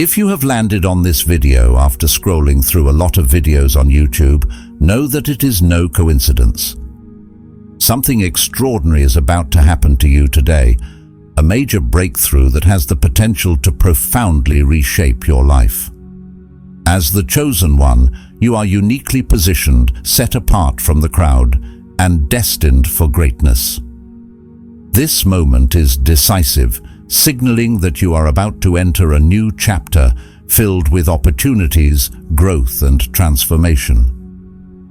If you have landed on this video after scrolling through a lot of videos on YouTube, know that it is no coincidence. Something extraordinary is about to happen to you today, a major breakthrough that has the potential to profoundly reshape your life. As the chosen one, you are uniquely positioned, set apart from the crowd, and destined for greatness. This moment is decisive, signaling that you are about to enter a new chapter filled with opportunities, growth, and transformation.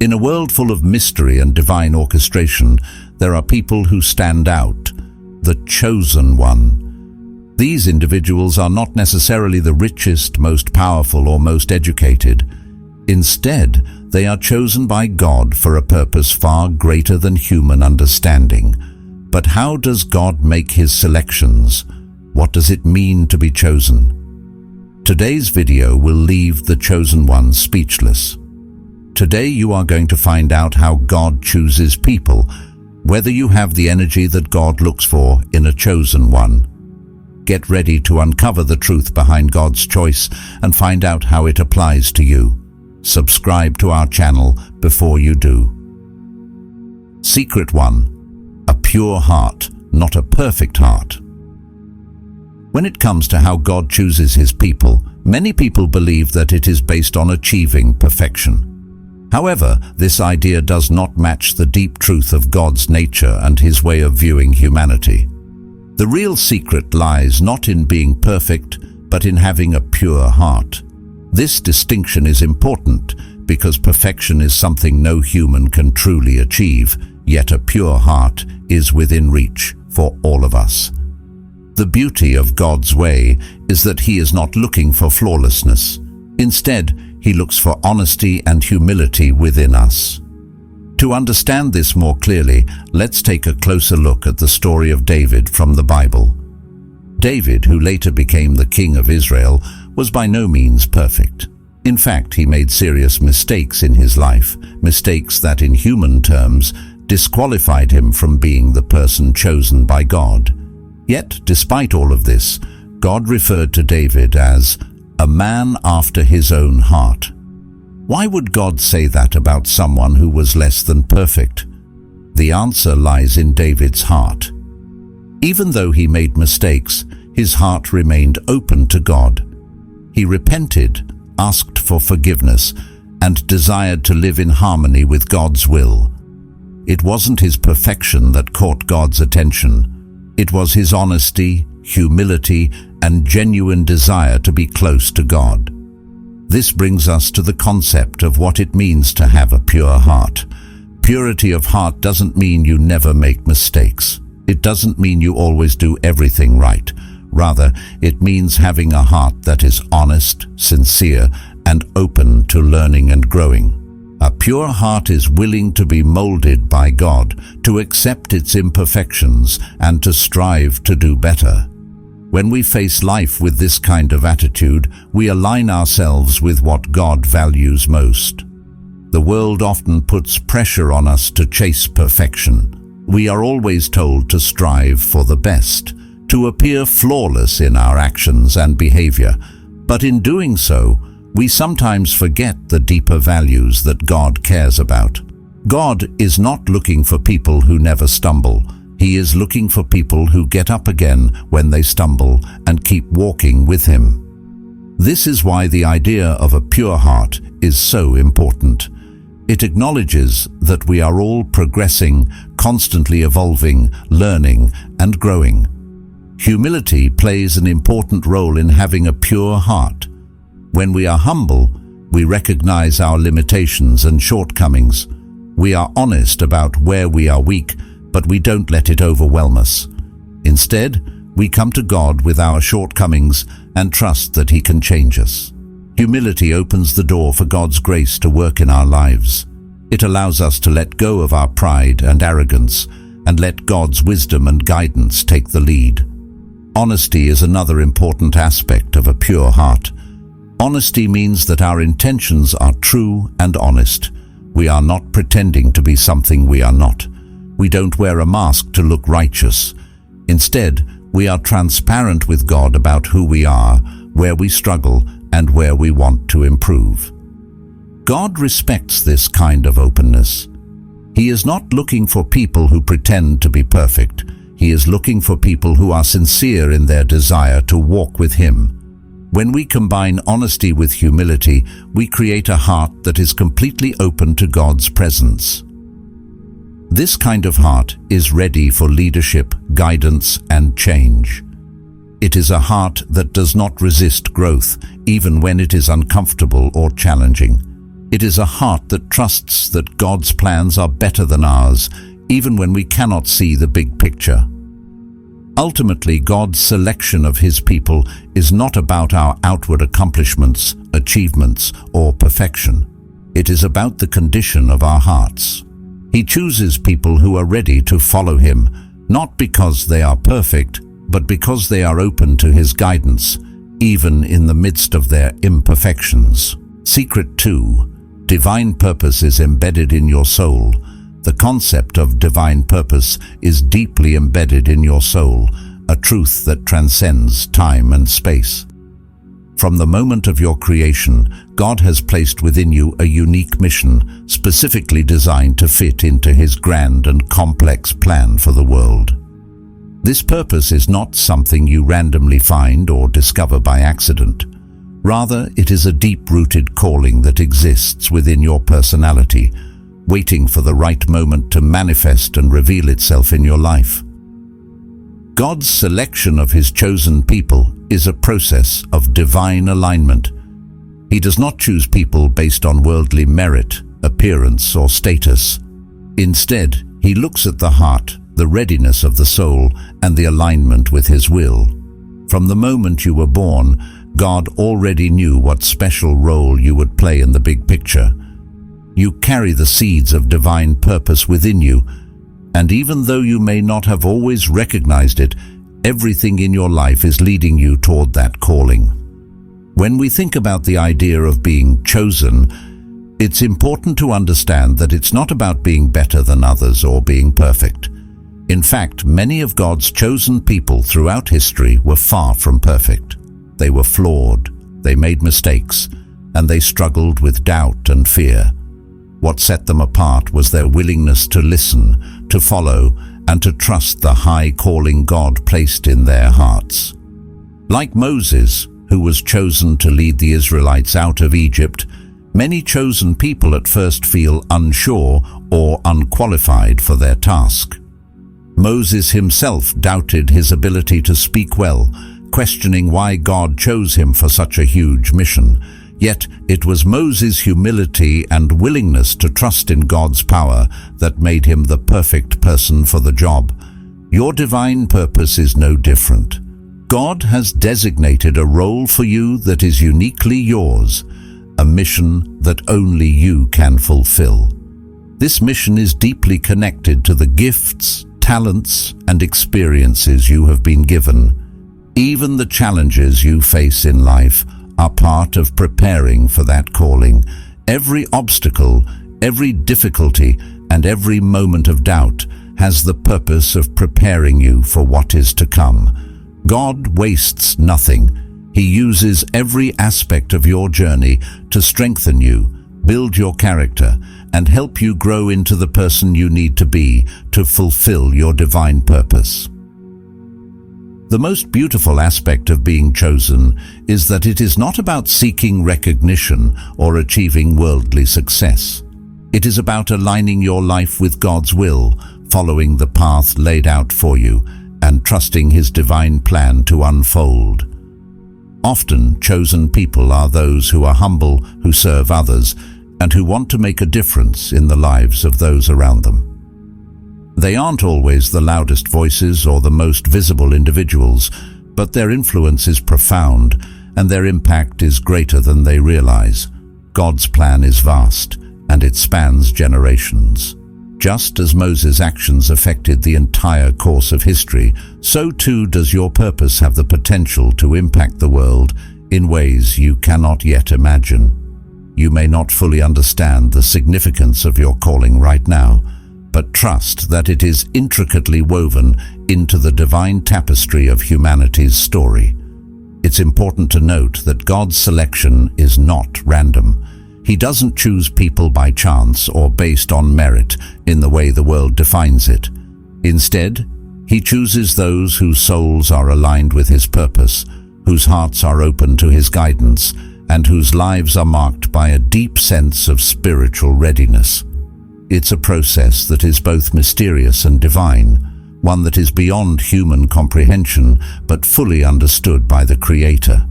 In a world full of mystery and divine orchestration, there are people who stand out, the chosen one. These individuals are not necessarily the richest, most powerful, or most educated. Instead, they are chosen by God for a purpose far greater than human understanding. But how does God make his selections? What does it mean to be chosen? Today's video will leave the chosen one speechless. Today you are going to find out how God chooses people, whether you have the energy that God looks for in a chosen one. Get ready to uncover the truth behind God's choice and find out how it applies to you. Subscribe to our channel before you do. Secret 1. A pure heart, not a perfect heart. When it comes to how God chooses his people, many people believe that it is based on achieving perfection. However, this idea does not match the deep truth of God's nature and his way of viewing humanity. The real secret lies not in being perfect, but in having a pure heart. This distinction is important because perfection is something no human can truly achieve, yet a pure heart is within reach for all of us. The beauty of God's way is that he is not looking for flawlessness. Instead, he looks for honesty and humility within us. To understand this more clearly, let's take a closer look at the story of David from the Bible. David, who later became the king of Israel, was by no means perfect. In fact, he made serious mistakes in his life, mistakes that in human terms disqualified him from being the person chosen by God. Yet, despite all of this, God referred to David as a man after his own heart. Why would God say that about someone who was less than perfect? The answer lies in David's heart. Even though he made mistakes, his heart remained open to God. He repented, asked for forgiveness, and desired to live in harmony with God's will. It wasn't his perfection that caught God's attention. It was his honesty, humility, and genuine desire to be close to God. This brings us to the concept of what it means to have a pure heart. Purity of heart doesn't mean you never make mistakes. It doesn't mean you always do everything right. Rather, it means having a heart that is honest, sincere, and open to learning and growing. A pure heart is willing to be molded by God, to accept its imperfections, and to strive to do better. When we face life with this kind of attitude, we align ourselves with what God values most. The world often puts pressure on us to chase perfection. We are always told to strive for the best, to appear flawless in our actions and behavior. But in doing so, we sometimes forget the deeper values that God cares about. God is not looking for people who never stumble. He is looking for people who get up again when they stumble and keep walking with him. This is why the idea of a pure heart is so important. It acknowledges that we are all progressing, constantly evolving, learning, and growing. Humility plays an important role in having a pure heart. When we are humble, we recognize our limitations and shortcomings. We are honest about where we are weak, but we don't let it overwhelm us. Instead, we come to God with our shortcomings and trust that he can change us. Humility opens the door for God's grace to work in our lives. It allows us to let go of our pride and arrogance and let God's wisdom and guidance take the lead. Honesty is another important aspect of a pure heart. Honesty means that our intentions are true and honest. We are not pretending to be something we are not. We don't wear a mask to look righteous. Instead, we are transparent with God about who we are, where we struggle, and where we want to improve. God respects this kind of openness. He is not looking for people who pretend to be perfect. He is looking for people who are sincere in their desire to walk with Him. When we combine honesty with humility, we create a heart that is completely open to God's presence. This kind of heart is ready for leadership, guidance, and change. It is a heart that does not resist growth, even when it is uncomfortable or challenging. It is a heart that trusts that God's plans are better than ours, even when we cannot see the big picture. Ultimately, God's selection of His people is not about our outward accomplishments, achievements, or perfection. It is about the condition of our hearts. He chooses people who are ready to follow Him, not because they are perfect, but because they are open to His guidance, even in the midst of their imperfections. Secret 2. Divine purpose is embedded in your soul. The concept of divine purpose is deeply embedded in your soul, a truth that transcends time and space. From the moment of your creation, God has placed within you a unique mission, specifically designed to fit into His grand and complex plan for the world. This purpose is not something you randomly find or discover by accident. Rather, it is a deep-rooted calling that exists within your personality, waiting for the right moment to manifest and reveal itself in your life. God's selection of His chosen people is a process of divine alignment. He does not choose people based on worldly merit, appearance, or status. Instead, He looks at the heart, the readiness of the soul, and the alignment with His will. From the moment you were born, God already knew what special role you would play in the big picture. You carry the seeds of divine purpose within you, and even though you may not have always recognized it, everything in your life is leading you toward that calling. When we think about the idea of being chosen, it's important to understand that it's not about being better than others or being perfect. In fact, many of God's chosen people throughout history were far from perfect. They were flawed, they made mistakes, and they struggled with doubt and fear. What set them apart was their willingness to listen, to follow, and to trust the high calling God placed in their hearts. Like Moses, who was chosen to lead the Israelites out of Egypt, many chosen people at first feel unsure or unqualified for their task. Moses himself doubted his ability to speak well, questioning why God chose him for such a huge mission. Yet it was Moses' humility and willingness to trust in God's power that made him the perfect person for the job. Your divine purpose is no different. God has designated a role for you that is uniquely yours, a mission that only you can fulfill. This mission is deeply connected to the gifts, talents, and experiences you have been given. Even the challenges you face in life are part of preparing for that calling. Every obstacle, every difficulty, and every moment of doubt has the purpose of preparing you for what is to come. God wastes nothing. He uses every aspect of your journey to strengthen you, build your character, and help you grow into the person you need to be to fulfill your divine purpose. The most beautiful aspect of being chosen is that it is not about seeking recognition or achieving worldly success. It is about aligning your life with God's will, following the path laid out for you, and trusting His divine plan to unfold. Often, chosen people are those who are humble, who serve others, and who want to make a difference in the lives of those around them. They aren't always the loudest voices or the most visible individuals, but their influence is profound and their impact is greater than they realize. God's plan is vast and it spans generations. Just as Moses' actions affected the entire course of history, so too does your purpose have the potential to impact the world in ways you cannot yet imagine. You may not fully understand the significance of your calling right now, but trust that it is intricately woven into the divine tapestry of humanity's story. It's important to note that God's selection is not random. He doesn't choose people by chance or based on merit in the way the world defines it. Instead, He chooses those whose souls are aligned with His purpose, whose hearts are open to His guidance, and whose lives are marked by a deep sense of spiritual readiness. It's a process that is both mysterious and divine, one that is beyond human comprehension but fully understood by the Creator.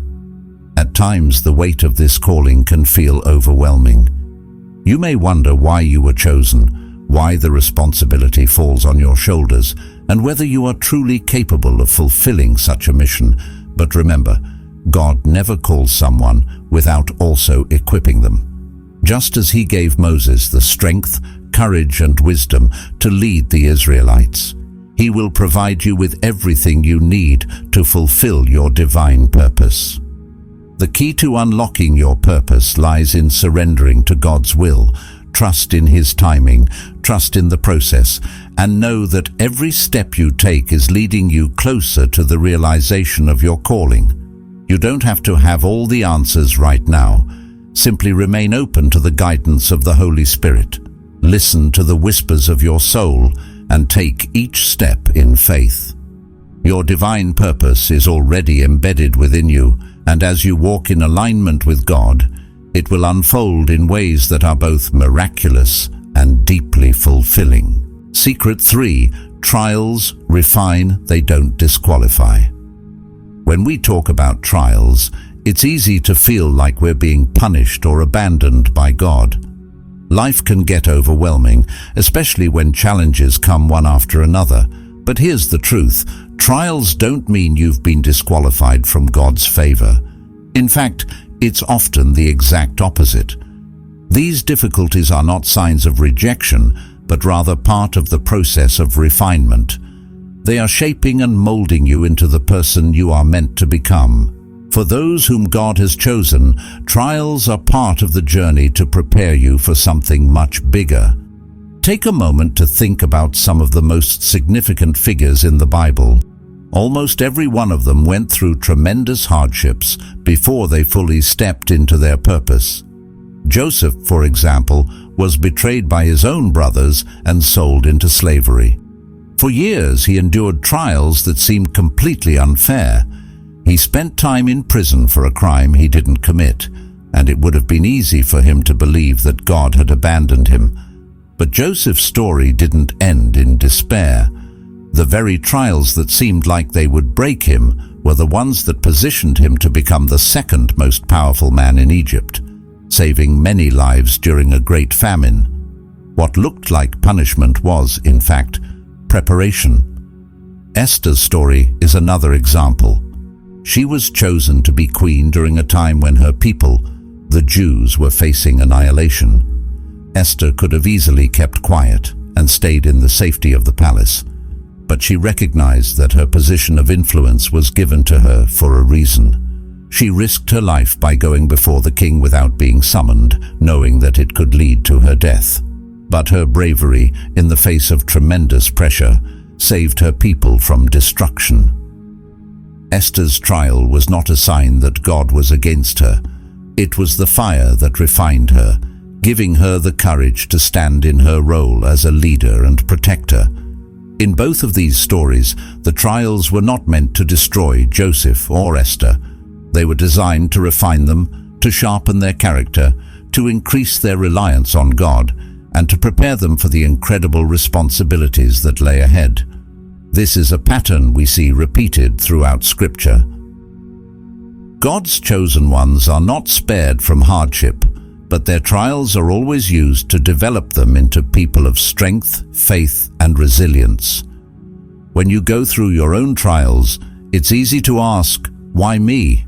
At times, the weight of this calling can feel overwhelming. You may wonder why you were chosen, why the responsibility falls on your shoulders, and whether you are truly capable of fulfilling such a mission. But remember, God never calls someone without also equipping them. Just as He gave Moses the strength, courage, and wisdom to lead the Israelites, He will provide you with everything you need to fulfill your divine purpose. The key to unlocking your purpose lies in surrendering to God's will. Trust in His timing, trust in the process, and know that every step you take is leading you closer to the realization of your calling. You don't have to have all the answers right now. Simply remain open to the guidance of the Holy Spirit. Listen to the whispers of your soul and take each step in faith. Your divine purpose is already embedded within you, and as you walk in alignment with God, it will unfold in ways that are both miraculous and deeply fulfilling. Secret 3. Trials refine, they don't disqualify. When we talk about trials, it's easy to feel like we're being punished or abandoned by God. Life can get overwhelming, especially when challenges come one after another. But here's the truth: trials don't mean you've been disqualified from God's favor. In fact, it's often the exact opposite. These difficulties are not signs of rejection, but rather part of the process of refinement. They are shaping and molding you into the person you are meant to become. For those whom God has chosen, trials are part of the journey to prepare you for something much bigger. Take a moment to think about some of the most significant figures in the Bible. Almost every one of them went through tremendous hardships before they fully stepped into their purpose. Joseph, for example, was betrayed by his own brothers and sold into slavery. For years, he endured trials that seemed completely unfair. He spent time in prison for a crime he didn't commit, and it would have been easy for him to believe that God had abandoned him. But Joseph's story didn't end in despair. The very trials that seemed like they would break him were the ones that positioned him to become the second most powerful man in Egypt, saving many lives during a great famine. What looked like punishment was, in fact, preparation. Esther's story is another example. She was chosen to be queen during a time when her people, the Jews, were facing annihilation. Esther could have easily kept quiet and stayed in the safety of the palace, but she recognized that her position of influence was given to her for a reason. She risked her life by going before the king without being summoned, knowing that it could lead to her death. But her bravery, in the face of tremendous pressure, saved her people from destruction. Esther's trial was not a sign that God was against her. It was the fire that refined her, giving her the courage to stand in her role as a leader and protector. In both of these stories, the trials were not meant to destroy Joseph or Esther. They were designed to refine them, to sharpen their character, to increase their reliance on God, and to prepare them for the incredible responsibilities that lay ahead. This is a pattern we see repeated throughout Scripture. God's chosen ones are not spared from hardship, but their trials are always used to develop them into people of strength, faith, and resilience. When you go through your own trials, it's easy to ask, "Why me?"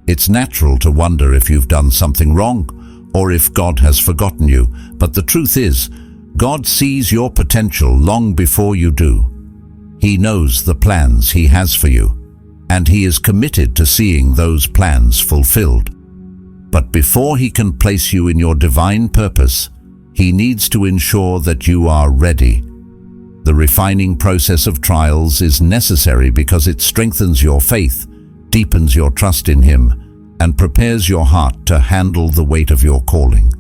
It's natural to wonder if you've done something wrong, or if God has forgotten you, but the truth is, God sees your potential long before you do. He knows the plans He has for you, and He is committed to seeing those plans fulfilled. But before He can place you in your divine purpose, He needs to ensure that you are ready. The refining process of trials is necessary because it strengthens your faith, deepens your trust in Him, and prepares your heart to handle the weight of your calling.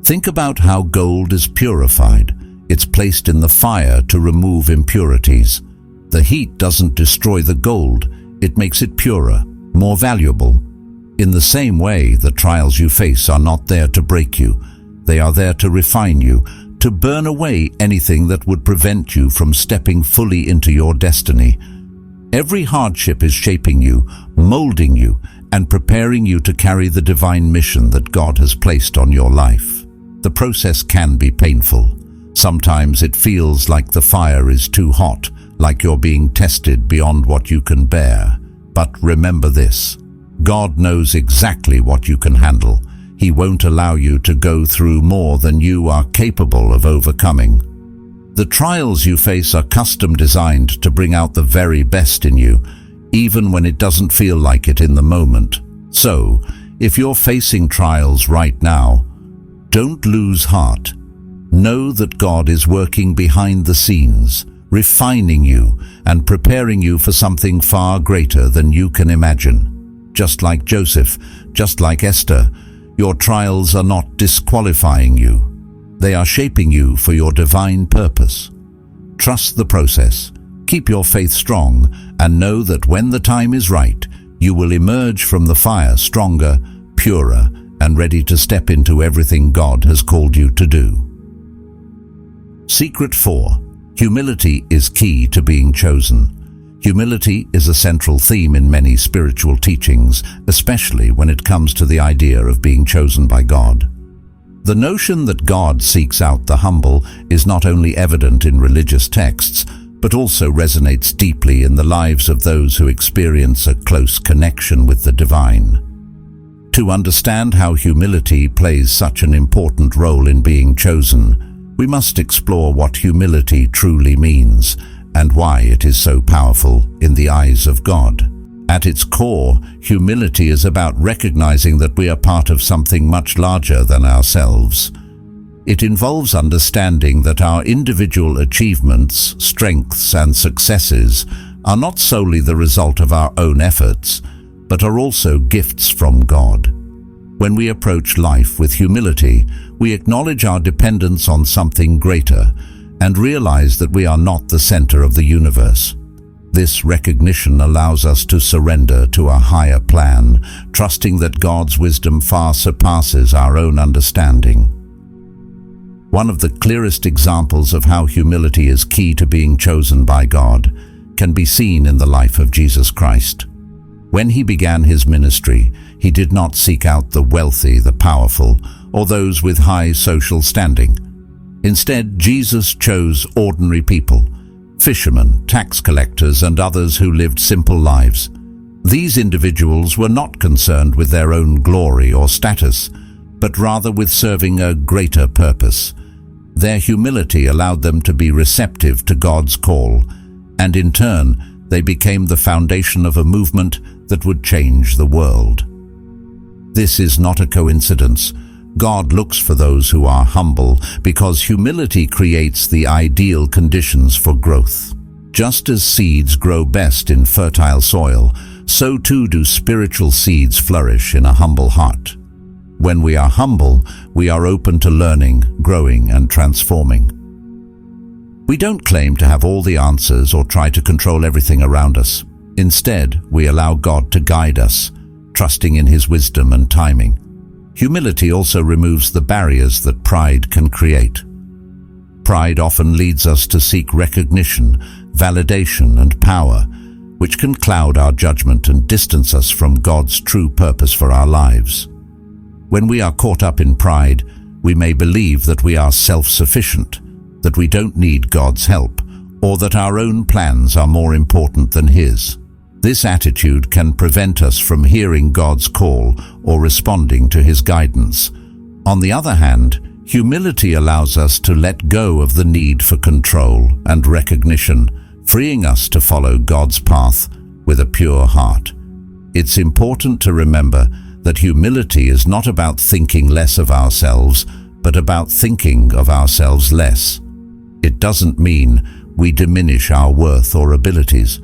Think about how gold is purified. It's placed in the fire to remove impurities. The heat doesn't destroy the gold, it makes it purer, more valuable. In the same way, the trials you face are not there to break you. They are there to refine you, to burn away anything that would prevent you from stepping fully into your destiny. Every hardship is shaping you, molding you, and preparing you to carry the divine mission that God has placed on your life. The process can be painful. Sometimes it feels like the fire is too hot, like you're being tested beyond what you can bear. But remember this: God knows exactly what you can handle. He won't allow you to go through more than you are capable of overcoming. The trials you face are custom designed to bring out the very best in you, even when it doesn't feel like it in the moment. So, if you're facing trials right now, don't lose heart. Know that God is working behind the scenes, refining you and preparing you for something far greater than you can imagine. Just like Joseph, just like Esther, your trials are not disqualifying you. They are shaping you for your divine purpose. Trust the process, keep your faith strong, and know that when the time is right, you will emerge from the fire stronger, purer, and ready to step into everything God has called you to do. Secret 4. Humility is key to being chosen. Humility is a central theme in many spiritual teachings, especially when it comes to the idea of being chosen by God. The notion that God seeks out the humble is not only evident in religious texts, but also resonates deeply in the lives of those who experience a close connection with the divine. To understand how humility plays such an important role in being chosen, we must explore what humility truly means and why it is so powerful in the eyes of God. At its core, humility is about recognizing that we are part of something much larger than ourselves. It involves understanding that our individual achievements, strengths, and successes are not solely the result of our own efforts, but are also gifts from God. When we approach life with humility, we acknowledge our dependence on something greater and realize that we are not the center of the universe. This recognition allows us to surrender to a higher plan, trusting that God's wisdom far surpasses our own understanding. One of the clearest examples of how humility is key to being chosen by God can be seen in the life of Jesus Christ. When he began his ministry, he did not seek out the wealthy, the powerful, or those with high social standing. Instead, Jesus chose ordinary people, fishermen, tax collectors, and others who lived simple lives. These individuals were not concerned with their own glory or status, but rather with serving a greater purpose. Their humility allowed them to be receptive to God's call, and in turn, they became the foundation of a movement that would change the world. This is not a coincidence. God looks for those who are humble because humility creates the ideal conditions for growth. Just as seeds grow best in fertile soil, so too do spiritual seeds flourish in a humble heart. When we are humble, we are open to learning, growing, and transforming. We don't claim to have all the answers or try to control everything around us. Instead, we allow God to guide us, trusting in His wisdom and timing. Humility also removes the barriers that pride can create. Pride often leads us to seek recognition, validation, and power, which can cloud our judgment and distance us from God's true purpose for our lives. When we are caught up in pride, we may believe that we are self-sufficient, that we don't need God's help, or that our own plans are more important than His. This attitude can prevent us from hearing God's call or responding to His guidance. On the other hand, humility allows us to let go of the need for control and recognition, freeing us to follow God's path with a pure heart. It's important to remember that humility is not about thinking less of ourselves, but about thinking of ourselves less. It doesn't mean we diminish our worth or abilities,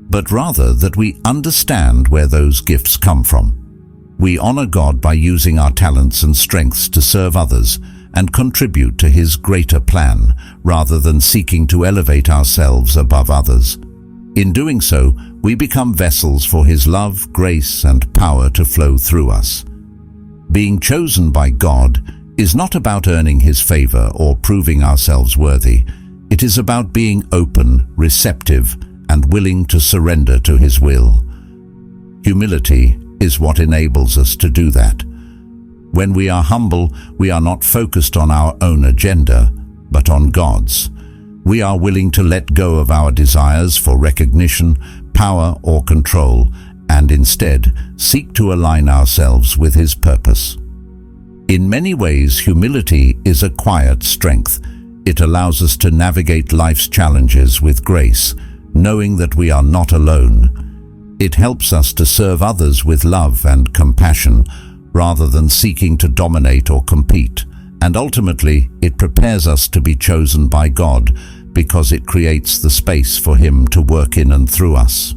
but rather that we understand where those gifts come from. We honor God by using our talents and strengths to serve others and contribute to His greater plan, rather than seeking to elevate ourselves above others. In doing so, we become vessels for His love, grace, and power to flow through us. Being chosen by God is not about earning His favor or proving ourselves worthy. It is about being open, receptive, and willing to surrender to His will. Humility is what enables us to do that. When we are humble, we are not focused on our own agenda, but on God's. We are willing to let go of our desires for recognition, power, or control, and instead seek to align ourselves with His purpose. In many ways, humility is a quiet strength. It allows us to navigate life's challenges with grace, knowing that we are not alone. It helps us to serve others with love and compassion, rather than seeking to dominate or compete. And ultimately, it prepares us to be chosen by God, because it creates the space for Him to work in and through us.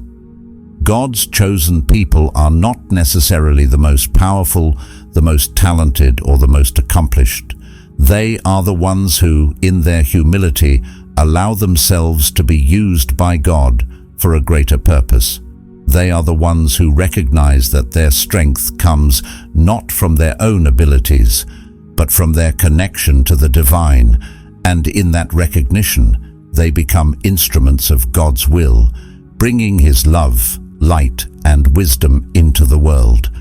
God's chosen people are not necessarily the most powerful, the most talented, or the most accomplished. They are the ones who, in their humility, allow themselves to be used by God for a greater purpose. They are the ones who recognize that their strength comes not from their own abilities, but from their connection to the divine, and in that recognition, they become instruments of God's will, bringing His love, light, and wisdom into the world.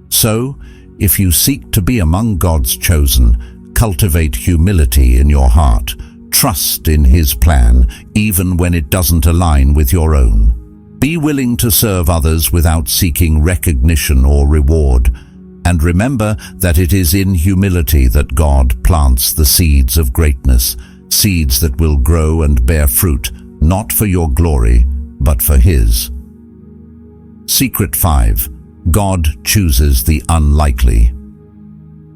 So, if you seek to be among God's chosen, cultivate humility in your heart. Trust in His plan, even when it doesn't align with your own. Be willing to serve others without seeking recognition or reward. And remember that it is in humility that God plants the seeds of greatness, seeds that will grow and bear fruit, not for your glory, but for His. Secret 5. God chooses the unlikely.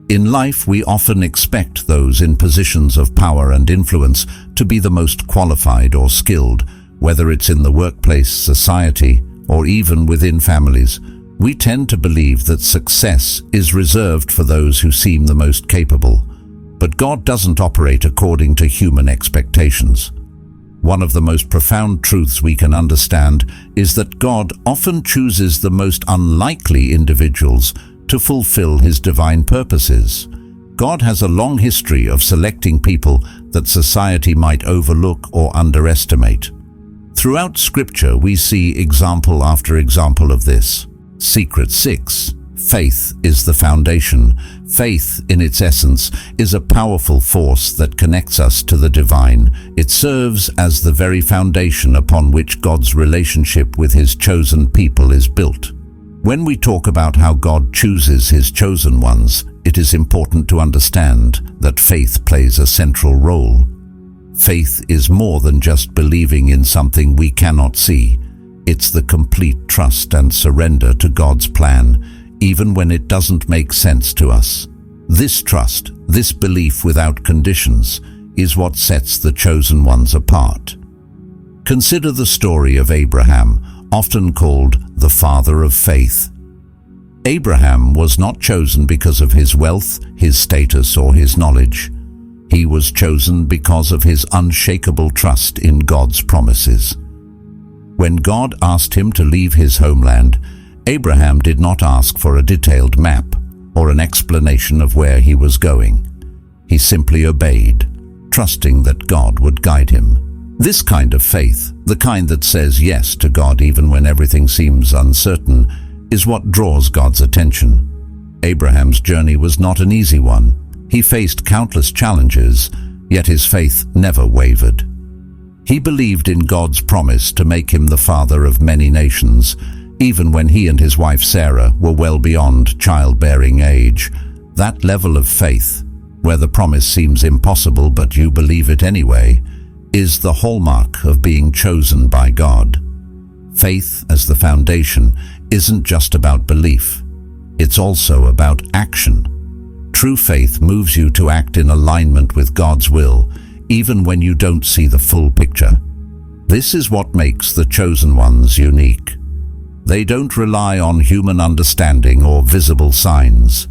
In life, we often expect those in positions of power and influence to be the most qualified or skilled, whether it's in the workplace, society, or even within families. We tend to believe that success is reserved for those who seem the most capable. But God doesn't operate according to human expectations. One of the most profound truths we can understand is that God often chooses the most unlikely individuals to fulfill His divine purposes. God has a long history of selecting people that society might overlook or underestimate. Throughout Scripture, we see example after example of this. Secret 6. Faith is the foundation. Faith, in its essence, is a powerful force that connects us to the divine. It serves as the very foundation upon which God's relationship with His chosen people is built. When we talk about how God chooses His chosen ones, it is important to understand that faith plays a central role. Faith is more than just believing in something we cannot see. It's the complete trust and surrender to God's plan, even when it doesn't make sense to us. This trust, this belief without conditions, is what sets the chosen ones apart. Consider the story of Abraham, often called the father of faith. Abraham was not chosen because of his wealth, his status, or his knowledge. He was chosen because of his unshakable trust in God's promises. When God asked him to leave his homeland, Abraham did not ask for a detailed map or an explanation of where he was going. He simply obeyed, trusting that God would guide him. This kind of faith, the kind that says yes to God even when everything seems uncertain, is what draws God's attention. Abraham's journey was not an easy one. He faced countless challenges, yet his faith never wavered. He believed in God's promise to make him the father of many nations, even when he and his wife Sarah were well beyond childbearing age. That level of faith, where the promise seems impossible but you believe it anyway, is the hallmark of being chosen by God. Faith as the foundation isn't just about belief. It's also about action. True faith moves you to act in alignment with God's will, even when you don't see the full picture. This is what makes the chosen ones unique. They don't rely on human understanding or visible signs.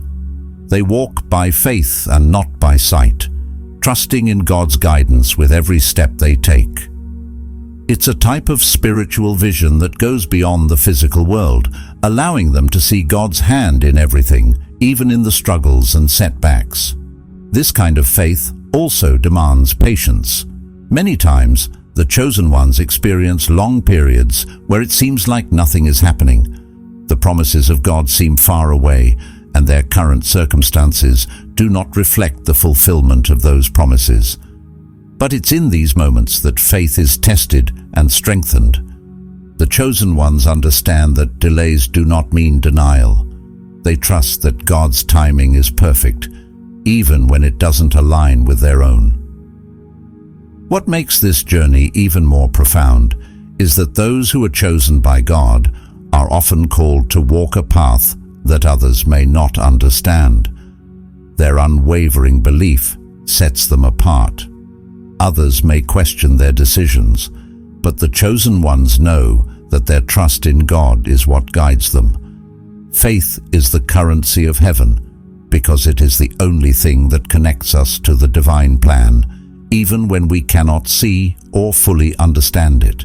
They walk by faith and not by sight, trusting in God's guidance with every step they take. It's a type of spiritual vision that goes beyond the physical world, allowing them to see God's hand in everything, even in the struggles and setbacks. This kind of faith also demands patience. Many times, the chosen ones experience long periods where it seems like nothing is happening. The promises of God seem far away, and their current circumstances do not reflect the fulfillment of those promises. But it's in these moments that faith is tested and strengthened. The chosen ones understand that delays do not mean denial. They trust that God's timing is perfect, even when it doesn't align with their own. What makes this journey even more profound is that those who are chosen by God are often called to walk a path that others may not understand. Their unwavering belief sets them apart. Others may question their decisions, but the chosen ones know that their trust in God is what guides them. Faith is the currency of heaven, because it is the only thing that connects us to the divine plan, even when we cannot see or fully understand it.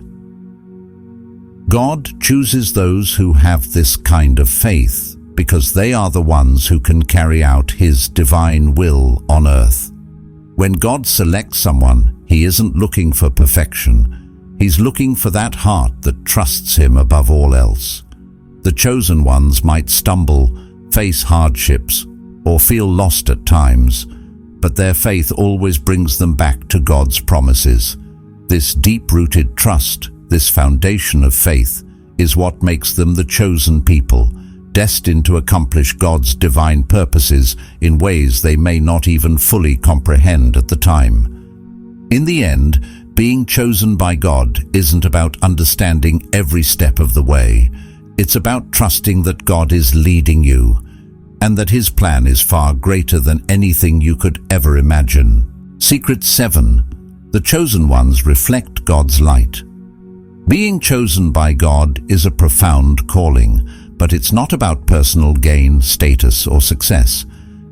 God chooses those who have this kind of faith because they are the ones who can carry out His divine will on earth. When God selects someone, He isn't looking for perfection. He's looking for that heart that trusts Him above all else. The chosen ones might stumble, face hardships, or feel lost at times, but their faith always brings them back to God's promises. This deep-rooted trust, this foundation of faith, is what makes them the chosen people, destined to accomplish God's divine purposes in ways they may not even fully comprehend at the time. In the end, being chosen by God isn't about understanding every step of the way. It's about trusting that God is leading you, and that His plan is far greater than anything you could ever imagine. Secret 7. The chosen ones reflect God's light. Being chosen by God is a profound calling, but it's not about personal gain, status, or success.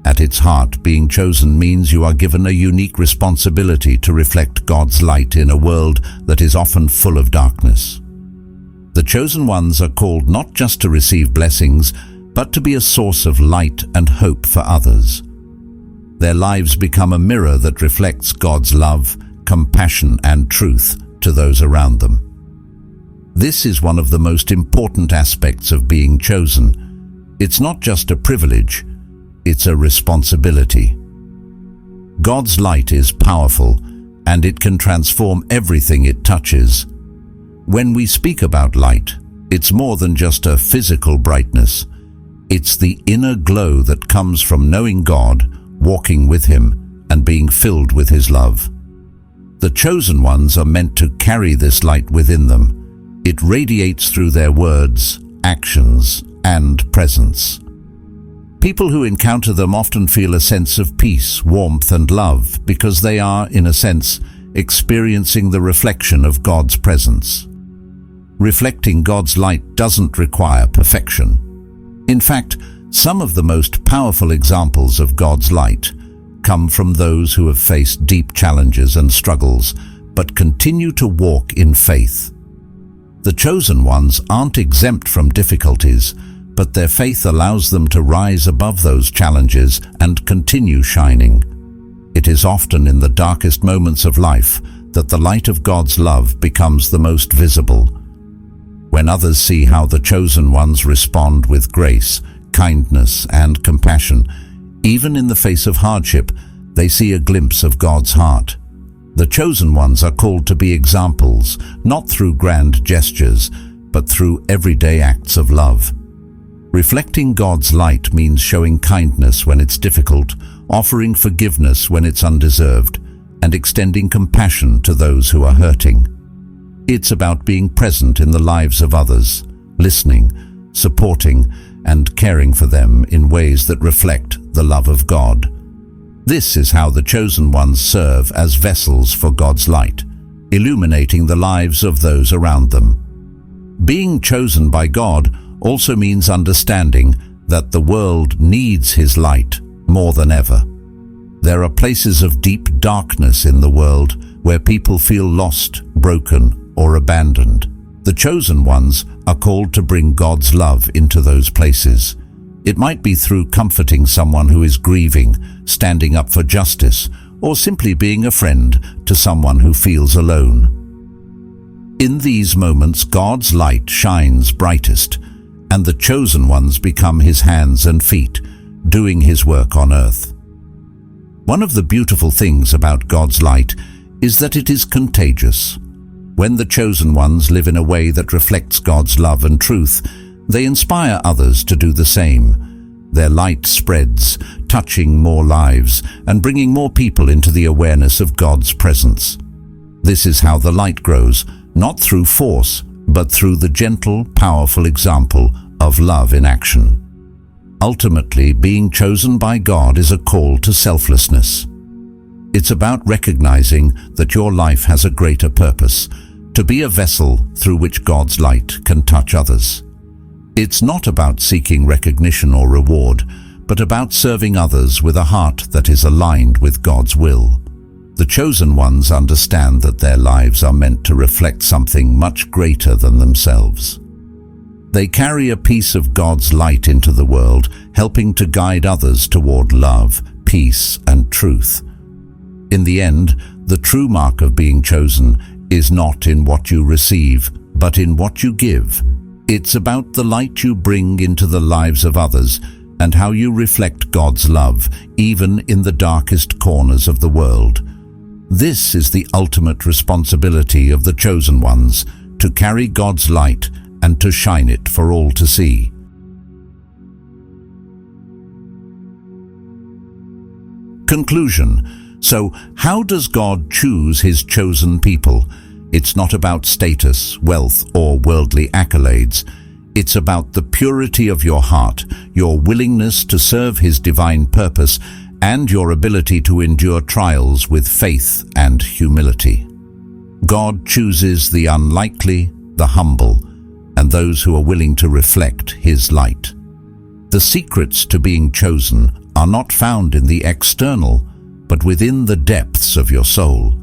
At its heart, being chosen means you are given a unique responsibility to reflect God's light in a world that is often full of darkness. The chosen ones are called not just to receive blessings, but to be a source of light and hope for others. Their lives become a mirror that reflects God's love, compassion, and truth to those around them. This is one of the most important aspects of being chosen. It's not just a privilege, it's a responsibility. God's light is powerful, and it can transform everything it touches. When we speak about light, it's more than just a physical brightness. It's the inner glow that comes from knowing God, walking with Him, and being filled with His love. The chosen ones are meant to carry this light within them. It radiates through their words, actions, and presence. People who encounter them often feel a sense of peace, warmth, and love because they are, in a sense, experiencing the reflection of God's presence. Reflecting God's light doesn't require perfection. In fact, some of the most powerful examples of God's light come from those who have faced deep challenges and struggles, but continue to walk in faith. The chosen ones aren't exempt from difficulties, but their faith allows them to rise above those challenges and continue shining. It is often in the darkest moments of life that the light of God's love becomes the most visible. When others see how the chosen ones respond with grace, kindness, and compassion, even in the face of hardship, they see a glimpse of God's heart. The chosen ones are called to be examples, not through grand gestures, but through everyday acts of love. Reflecting God's light means showing kindness when it's difficult, offering forgiveness when it's undeserved, and extending compassion to those who are hurting. It's about being present in the lives of others, listening, supporting, and caring for them in ways that reflect the love of God. This is how the chosen ones serve as vessels for God's light, illuminating the lives of those around them. Being chosen by God also means understanding that the world needs His light more than ever. There are places of deep darkness in the world where people feel lost, broken, or abandoned. The chosen ones are called to bring God's love into those places. It might be through comforting someone who is grieving, standing up for justice, or simply being a friend to someone who feels alone. In these moments, God's light shines brightest, and the chosen ones become His hands and feet, doing His work on earth. One of the beautiful things about God's light is that it is contagious. When the chosen ones live in a way that reflects God's love and truth, they inspire others to do the same. Their light spreads, touching more lives and bringing more people into the awareness of God's presence. This is how the light grows, not through force, but through the gentle, powerful example of love in action. Ultimately, being chosen by God is a call to selflessness. It's about recognizing that your life has a greater purpose, to be a vessel through which God's light can touch others. It's not about seeking recognition or reward, but about serving others with a heart that is aligned with God's will. The chosen ones understand that their lives are meant to reflect something much greater than themselves. They carry a piece of God's light into the world, helping to guide others toward love, peace, and truth. In the end, the true mark of being chosen is not in what you receive, but in what you give. It's about the light you bring into the lives of others and how you reflect God's love, even in the darkest corners of the world. This is the ultimate responsibility of the chosen ones, to carry God's light and to shine it for all to see. Conclusion. So, how does God choose His chosen people? It's not about status, wealth, or worldly accolades. It's about the purity of your heart, your willingness to serve His divine purpose, and your ability to endure trials with faith and humility. God chooses the unlikely, the humble, and those who are willing to reflect His light. The secrets to being chosen are not found in the external, but within the depths of your soul.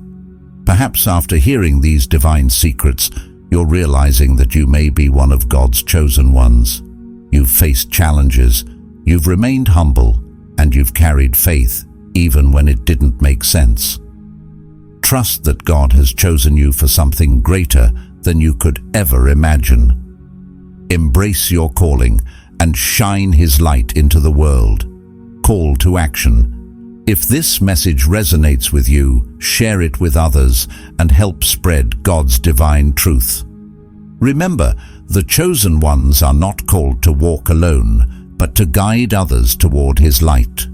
Perhaps after hearing these divine secrets, you're realizing that you may be one of God's chosen ones. You've faced challenges, you've remained humble, and you've carried faith even when it didn't make sense. Trust that God has chosen you for something greater than you could ever imagine. Embrace your calling and shine His light into the world. Call to action. If this message resonates with you, share it with others and help spread God's divine truth. Remember, the chosen ones are not called to walk alone, but to guide others toward His light.